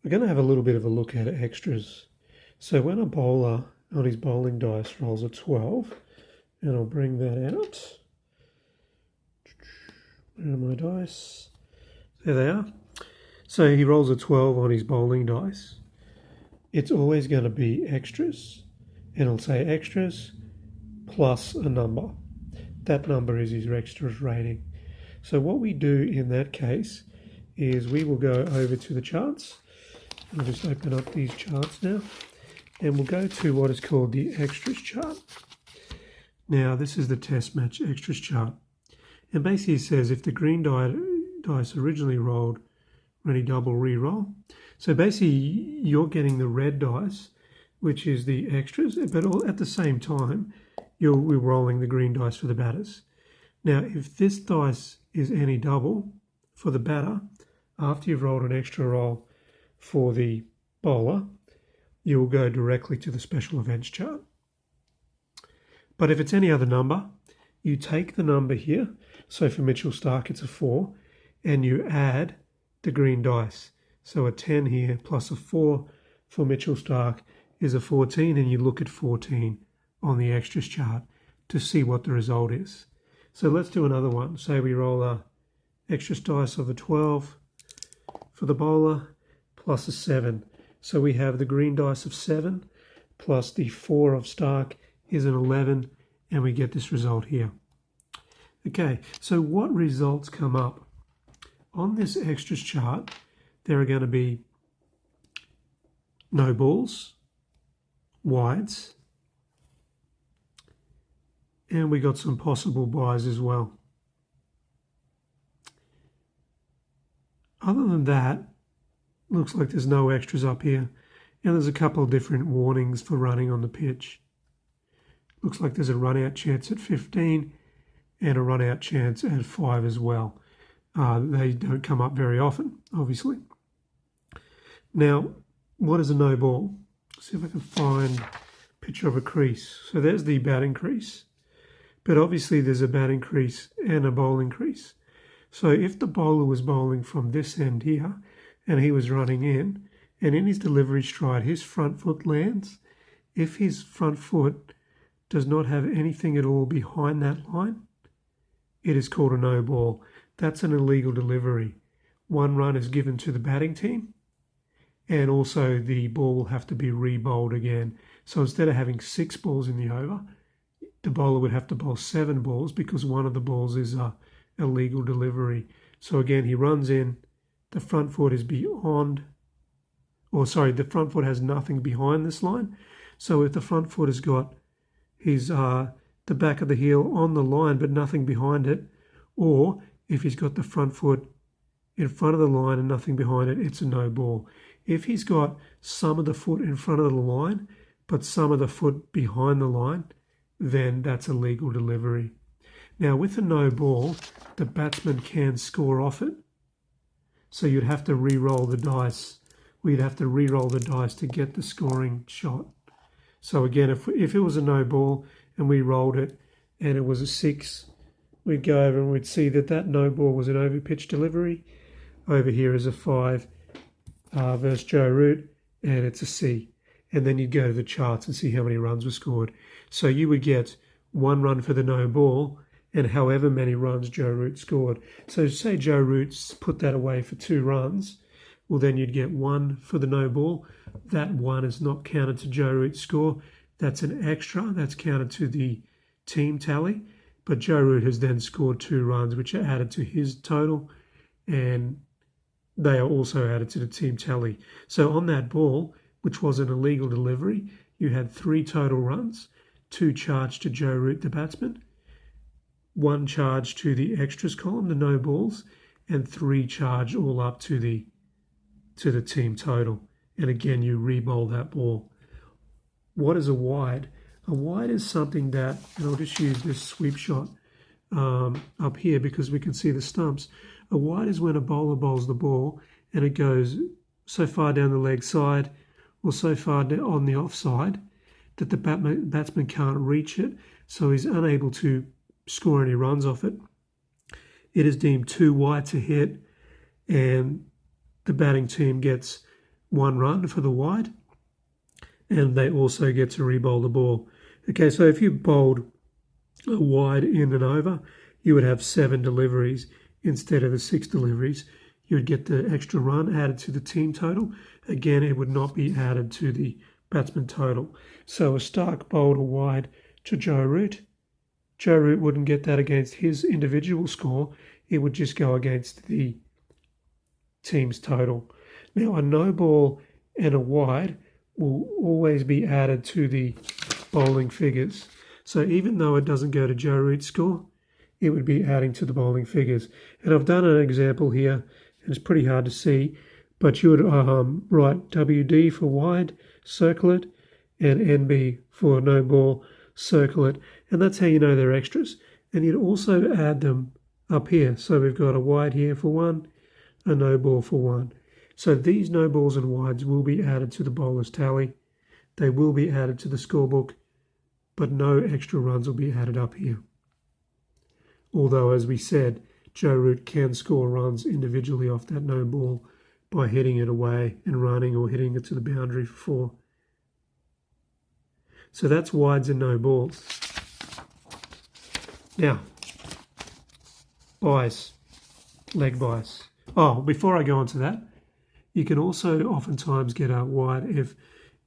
We're going to have a little bit of a look at extras. So when a bowler on his bowling dice rolls a 12, and I'll bring that out. Where are my dice? There they are. So he rolls a 12 on his bowling dice. It's always going to be extras, and I'll say extras plus a number. That number is his extras rating. So what we do in that case is we will go over to the charts. I'll just open up these charts now, and we'll go to what is called the extras chart. Now this is the test match extras chart, and basically it says if the green dice originally rolled any double re-roll. So basically you're getting the red dice, which is the extras, but at the same time we're rolling the green dice for the batters. Now if this dice is any double for the batter, after you've rolled an extra roll for the bowler, you will go directly to the special events chart. But if it's any other number, you take the number here, so for Mitchell Starc it's a 4, and you add the green dice. So a 10 here plus a 4 for Mitchell Starc is a 14, and you look at 14 on the extras chart to see what the result is. So let's do another one. Say we roll a extras dice of a 12 for the bowler plus a 7. So we have the green dice of 7 plus the 4 of Starc is an 11, and we get this result here. Okay, so what results come up? On this extras chart, there are going to be no balls, wides, and we got some possible buys as well. Other than that, looks like there's no extras up here, and there's a couple of different warnings for running on the pitch. Looks like there's a run-out chance at 15 and a run-out chance at 5 as well. They don't come up very often, obviously. Now, what is a no ball? Let's see if I can find a picture of a crease. So there's the batting crease. But obviously there's a batting crease and a bowling crease. So if the bowler was bowling from this end here, and he was running in, and in his delivery stride, his front foot lands, if his front foot does not have anything at all behind that line, it is called a no ball. That's an illegal delivery. One run is given to the batting team, and also the ball will have to be re-bowled again. So instead of having 6 balls in the over, the bowler would have to bowl 7 balls because one of the balls is a illegal delivery. So again, he runs in, the front foot is beyond, the front foot has nothing behind this line. So if the front foot has got his the back of the heel on the line but nothing behind it, or if he's got the front foot in front of the line and nothing behind it, it's a no ball. If he's got some of the foot in front of the line but some of the foot behind the line, then that's a legal delivery. Now with a no ball, the batsman can score off it. So you'd have to re-roll the dice. We'd have to re-roll the dice to get the scoring shot. So again, if it was a no ball and we rolled it and it was a 6, we'd go over and we'd see that that no ball was an over-pitch delivery. Over here is a 5 versus Joe Root, and it's a C. And then you'd go to the charts and see how many runs were scored. So you would get 1 run for the no ball and however many runs Joe Root scored. So say Joe Root's put that away for 2 runs, well then you'd get 1 for the no ball. That 1 is not counted to Joe Root's score. That's an extra. That's counted to the team tally. But Joe Root has then scored 2 runs, which are added to his total, and they are also added to the team tally. So on that ball, which was an illegal delivery, you had 3 total runs, 2 charged to Joe Root, the batsman, 1 charge to the extras column, the no balls, and 3 charged all up to the team total. And again, you re-bowl that ball. What is a wide? A wide is something that, and I'll just use this sweep shot up here because we can see the stumps. A wide is when a bowler bowls the ball and it goes so far down the leg side or so far on the offside that the batsman can't reach it, so he's unable to score any runs off it. It is deemed too wide to hit, and the batting team gets 1 run for the wide, and they also get to re-bowl the ball. Okay, so if you bowled a wide in and over, you would have 7 deliveries instead of the 6 deliveries. You would get the extra run added to the team total. Again, it would not be added to the batsman total. So a Stark bowled a wide to Joe Root. Joe Root wouldn't get that against his individual score. It would just go against the team's total. Now, a no ball and a wide will always be added to the bowling figures. So even though it doesn't go to Joe Root's score, it would be adding to the bowling figures. And I've done an example here, and it's pretty hard to see, but you would write WD for wide, circle it, and NB for no ball, circle it, and that's how you know they're extras. And you'd also add them up here. So we've got a wide here for 1, a no ball for 1. So these no balls and wides will be added to the bowler's tally. They will be added to the scorebook, but no extra runs will be added up here. Although, as we said, Joe Root can score runs individually off that no ball by hitting it away and running or hitting it to the boundary for 4. So that's wides and no balls. Now, buys, leg buys. Oh, before I go on to that, you can also oftentimes get a wide if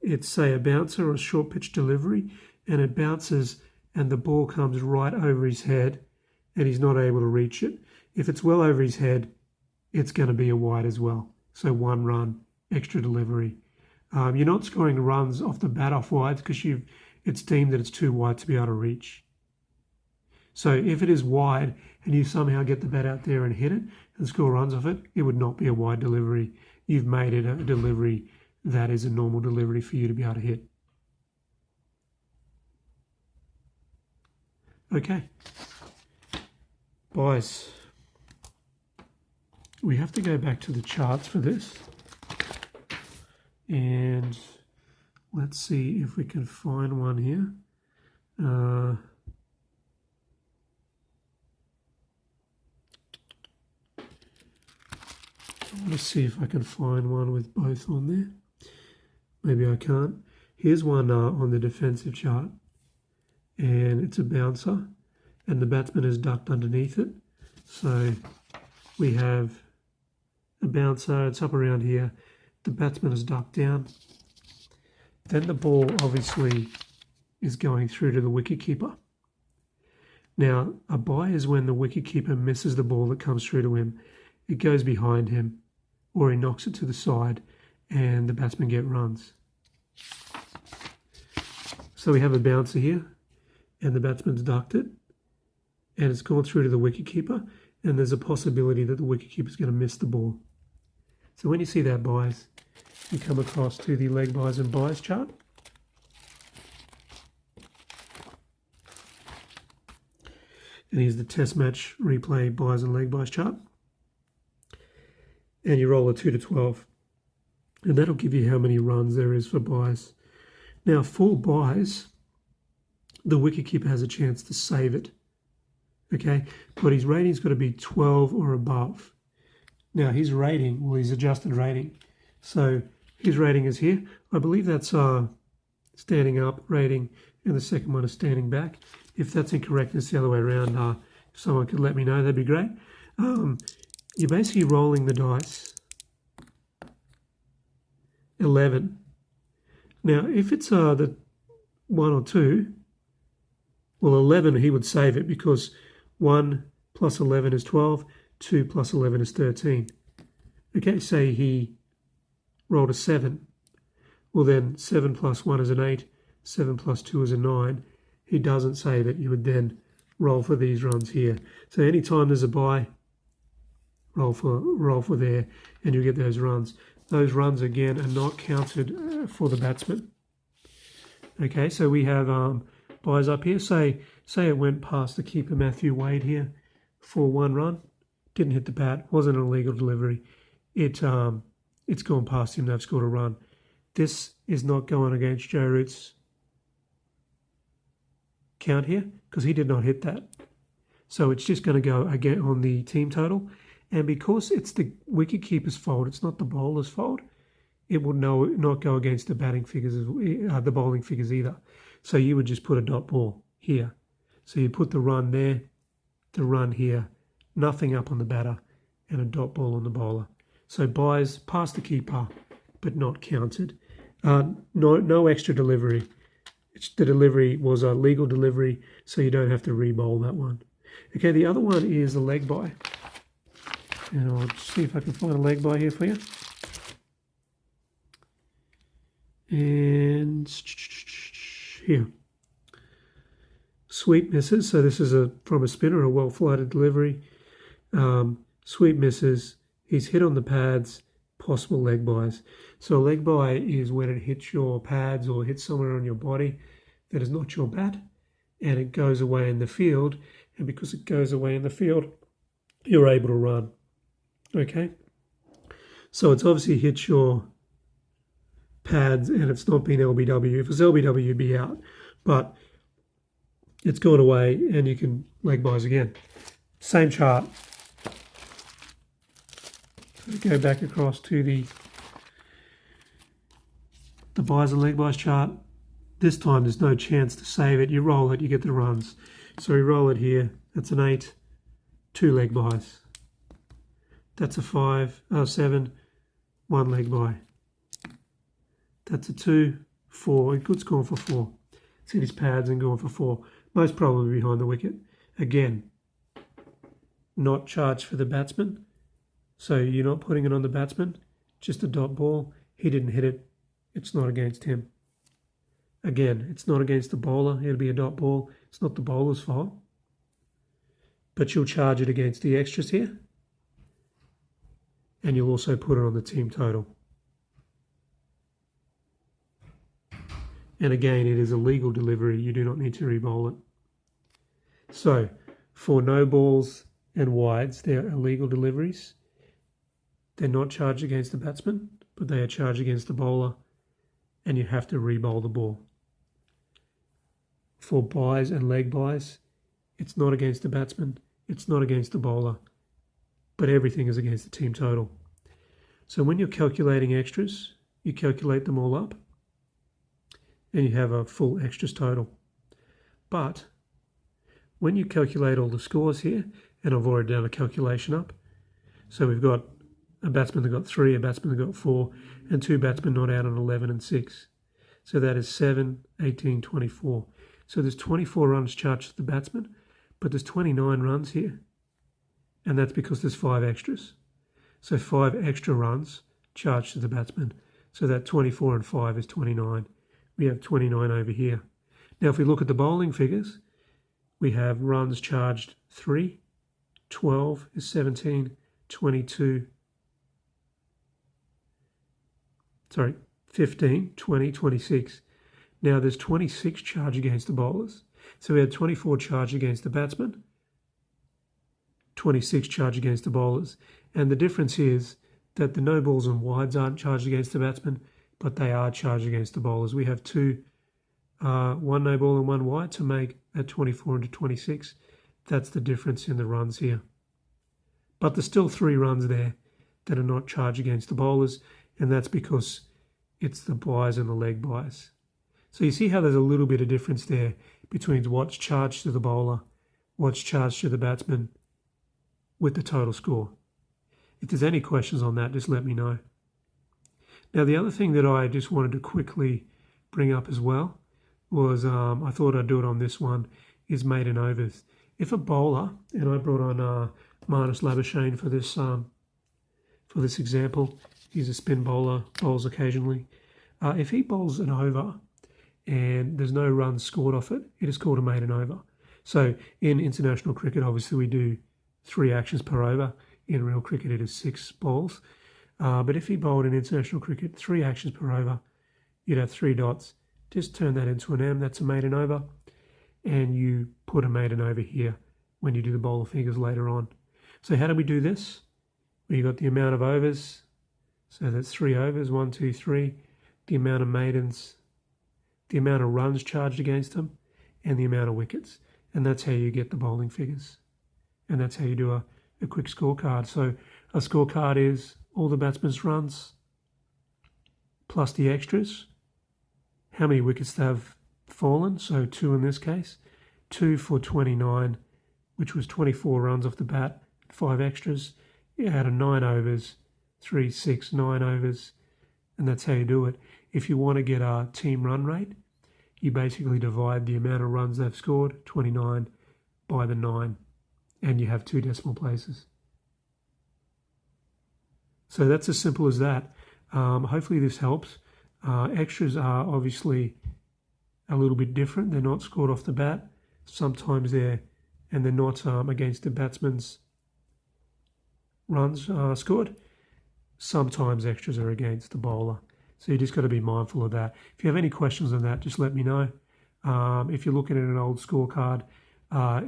it's, say, a bouncer or a short pitch delivery, and it bounces and the ball comes right over his head and he's not able to reach it. If it's well over his head, it's going to be a wide as well. So 1 run, extra delivery. You're not scoring runs off the bat off wides because it's deemed that it's too wide to be able to reach. So if it is wide and you somehow get the bat out there and hit it and score runs off it, it would not be a wide delivery. You've made it a delivery that is a normal delivery for you to be able to hit. Okay. Buys. We have to go back to the charts for this. And let's see if we can find one here. I want to see if I can find one with both on there. Maybe I can't. Here's one on the defensive chart. And it's a bouncer. And the batsman is ducked underneath it. So we have a bouncer. It's up around here. The batsman is ducked down. Then the ball obviously is going through to the wicketkeeper. Now, a buy is when the wicketkeeper misses the ball that comes through to him. It goes behind him, or he knocks it to the side, and the batsman get runs. So we have a bouncer here, and the batsman's ducked it, and it's gone through to the wicketkeeper, and there's a possibility that the wicketkeeper is going to miss the ball. So when you see that buys, you come across to the leg buys and buys chart. And here's the test match replay buys and leg buys chart. And you roll a 2 to 12. And that'll give you how many runs there is for buys. Now, for buys, the wicketkeeper has a chance to save it. Okay, but his rating's got to be 12 or above. Now, his rating, well, his adjusted rating. So his rating is here. I believe that's standing up rating, and the second one is standing back. If that's incorrect, it's the other way around. If someone could let me know, that'd be great. You're basically rolling the dice. 11. Now, if it's the 1 or 2, well, 11, he would save it because 1 plus 11 is 12, 2 plus 11 is 13. Okay, say he rolled a 7. Well, then 7 plus 1 is an 8, 7 plus 2 is a 9. He doesn't save it. You would then roll for these runs here. So anytime there's a buy, roll for there, and you get those runs. Those runs, again, are not counted for the batsman. Okay, so we have buys up here. Say it went past the keeper, Matthew Wade, here for 1 run. Didn't hit the bat. Wasn't an illegal delivery. It's gone past him. They've scored a run. This is not going against Joe Root's count here because he did not hit that. So it's just going to go again on the team total. And because it's the wicketkeeper's fault, it's not the bowler's fault, it would not go against the batting figures, the bowling figures either. So you would just put a dot ball here. So you put the run there, the run here, nothing up on the batter, and a dot ball on the bowler. So buys past the keeper, but not counted. No extra delivery. The delivery was a legal delivery, so you don't have to re-bowl that one. Okay, the other one is the leg bye. And I'll see if I can find a leg bye here for you. And here. Sweep misses. So this is from a spinner, a well-flighted delivery. Sweep misses. He's hit on the pads, possible leg byes. So a leg bye is when it hits your pads or hits somewhere on your body that is not your bat, and it goes away in the field. And because it goes away in the field, you're able to run. Okay? So it's obviously hit your pads and it's not been LBW. If it was LBW, you'd be out. But it's gone away and you can leg byes again. Same chart. So go back across to the byes and leg byes chart. This time there's no chance to save it. You roll it, you get the runs. So we roll it here. That's an 8, 2 leg byes. That's a 7, 1 leg bye. That's a 2, 4. Good score for 4. It's hit his pads and going for 4. Most probably behind the wicket. Again, not charged for the batsman. So you're not putting it on the batsman. Just a dot ball. He didn't hit it. It's not against him. Again, it's not against the bowler. It'll be a dot ball. It's not the bowler's fault. But you'll charge it against the extras here. And you'll also put it on the team total. And again, it is a legal delivery. You do not need to re-bowl it. So, for no balls and wides, they're illegal deliveries. They're not charged against the batsman, but they are charged against the bowler, and you have to re-bowl the ball. For byes and leg byes, it's not against the batsman, it's not against the bowler, but everything is against the team total. So when you're calculating extras, you calculate them all up, and you have a full extras total. But when you calculate all the scores here, and I've already done a calculation up, so we've got a batsman that got 3, a batsman that got 4, and 2 batsmen not out on 11 and 6. So that is 7, 18, 24. So there's 24 runs charged to the batsman, but there's 29 runs here. And that's because there's 5 extras. So 5 extra runs charged to the batsman. So that 24 and 5 is 29. We have 29 over here. Now if we look at the bowling figures, we have runs charged 3, 12 is 17, 22, 15, 20, 26. Now there's 26 charge against the bowlers. So we had 24 charge against the batsmen, 26 charge against the bowlers. And the difference is that the no balls and wides aren't charged against the batsmen, but they are charged against the bowlers. We have 1 no ball and 1 wide to make that 24 into 26. That's the difference in the runs here. But there's still 3 runs there that are not charged against the bowlers, and that's because it's the byes and the leg byes. So you see how there's a little bit of difference there between what's charged to the bowler, what's charged to the batsman with the total score. If there's any questions on that, just let me know. Now the other thing that I just wanted to quickly bring up as well was, I thought I'd do it on this one, is maiden overs. If a bowler, and I brought on Marnus Labuschagne for this example, he's a spin bowler, bowls occasionally. If he bowls an over and there's no runs scored off it, it is called a maiden over. So in international cricket, obviously we do 3 actions per over. In real cricket, it is 6 balls. But if he bowled in international cricket 3 actions per over, you'd have 3 dots. Just turn that into an M, that's a maiden over. And you put a maiden over here when you do the bowler figures later on. So how do we do this? We got the amount of overs. So that's 3 overs, 1, 2, 3. The amount of maidens, the amount of runs charged against them, and the amount of wickets. And that's how you get the bowling figures. And that's how you do a quick scorecard. So a scorecard is all the batsmen's runs, plus the extras, how many wickets they have fallen, so 2 in this case, 2 for 29, which was 24 runs off the bat, 5 extras, out of 9 overs, 3, 6, 9 overs, and that's how you do it. If you want to get a team run rate, you basically divide the amount of runs they've scored, 29, by the 9, and you have 2 decimal places. So that's as simple as that. Hopefully this helps. Extras are obviously a little bit different. They're not scored off the bat. Sometimes they're not against the batsman's runs scored. Sometimes extras are against the bowler. So you just got to be mindful of that. If you have any questions on that, just let me know. If you're looking at an old scorecard,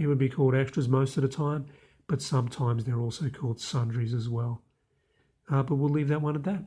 it would be called extras most of the time, but sometimes they're also called sundries as well. But we'll leave that one at that.